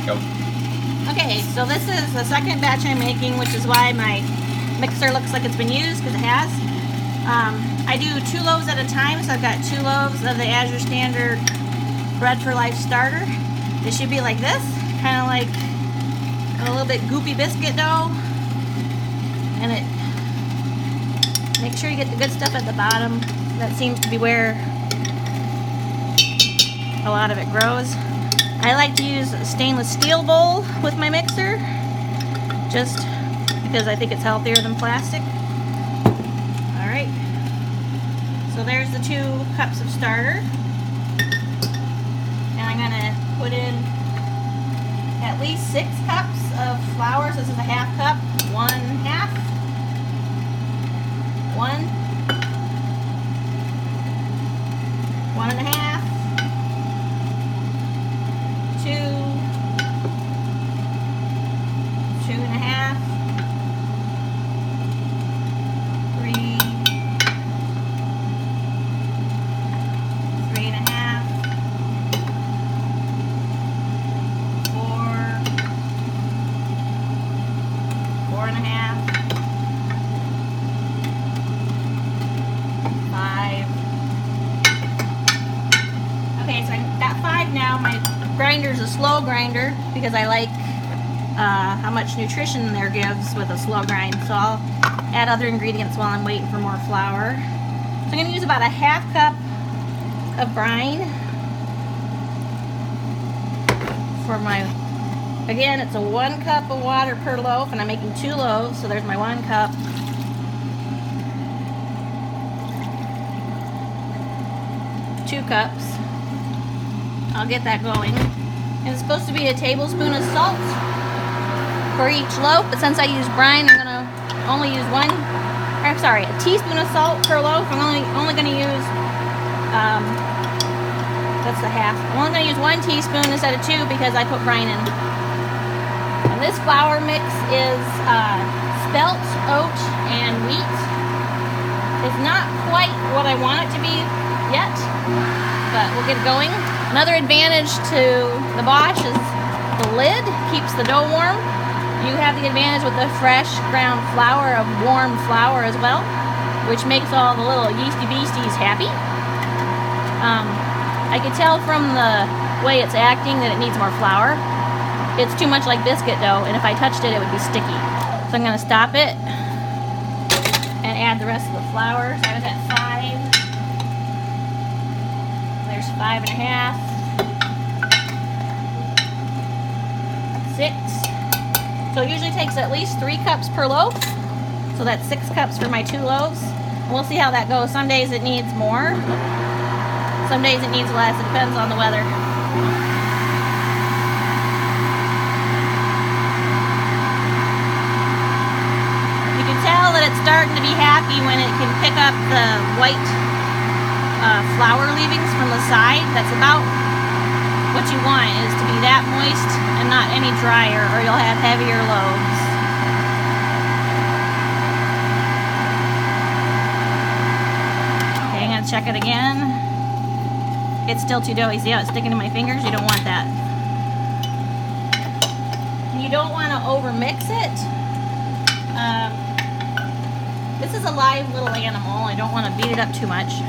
Go. Okay, so this is the second batch I'm making, which is why my mixer looks like it's been used, because it has. I do 2 loaves at a time, so I've got 2 loaves of the Azure Standard Bread for Life starter. It should be like this, kind of like a little bit goopy biscuit dough. And make sure you get the good stuff at the bottom. That seems to be where a lot of it grows. I like to use a stainless steel bowl with my mixer, just because I think it's healthier than plastic. Alright, so there's the 2 cups of starter. And I'm going to put in at least 6 cups of flour. So this is a half cup, 1/2, 1, 1.5, 2, 2.5, 3, 3.5, 4, 4.5, 5. Okay, so I got 5 now. My grinder's a slow grinder because I like how much nutrition there gives with a slow grind. So I'll add other ingredients while I'm waiting for more flour. So I'm going to use about a half cup of brine for my, again, it's a 1 cup of water per loaf, and I'm making 2 loaves, so there's my 1 cup. Two cups. I'll get that going. And it's supposed to be a tablespoon of salt for each loaf, but since I use brine, I'm gonna only use a teaspoon of salt per loaf. I'm only gonna use, that's the half. I'm only gonna use 1 teaspoon instead of 2 because I put brine in. And this flour mix is spelt, oat, and wheat. It's not quite what I want it to be yet, but we'll get it going. Another advantage to the Bosch is the lid keeps the dough warm. You have the advantage with the fresh ground flour of warm flour as well, which makes all the little yeasty beasties happy. I can tell from the way it's acting that it needs more flour. It's too much like biscuit dough, and if I touched it, it would be sticky. So I'm going to stop it and add the rest of the flour. So I was at 5. There's 5.5, 6. So it usually takes at least 3 cups per loaf. So that's 6 cups for my 2 loaves. We'll see how that goes. Some days it needs more. Some days it needs less. It depends on the weather. You can tell that it's starting to be happy when it can pick up the white flour leavings from the side. That's about what you want, is to be that moist and not any drier, or you'll have heavier loaves. Okay, I'm gonna check it again. It's still too doughy. See how it's sticking to my fingers? You don't want that. You don't want to over mix it. This is a live little animal. I don't want to beat it up too much.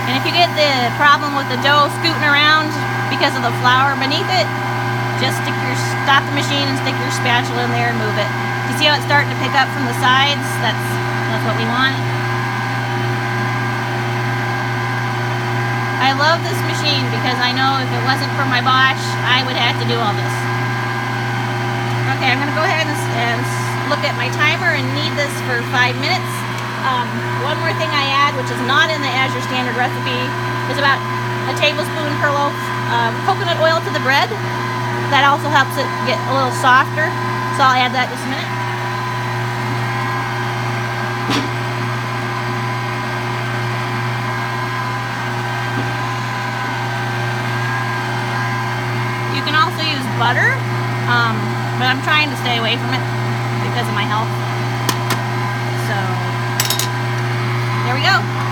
And if you get the problem with the dough scooting around because of the flour beneath it, just stop the machine and stick your spatula in there and move it. You see how it's starting to pick up from the sides? That's what we want. I love this machine because I know if it wasn't for my Bosch, I would have to do all this. Okay, I'm going to go ahead and look at my timer and knead this for 5 minutes. One more thing I add, which is not in the Azure Standard recipe, is about a tablespoon per loaf of coconut oil to the bread. That also helps it get a little softer, so I'll add that in just a minute. You can also use butter, but I'm trying to stay away from it because of my health. So go.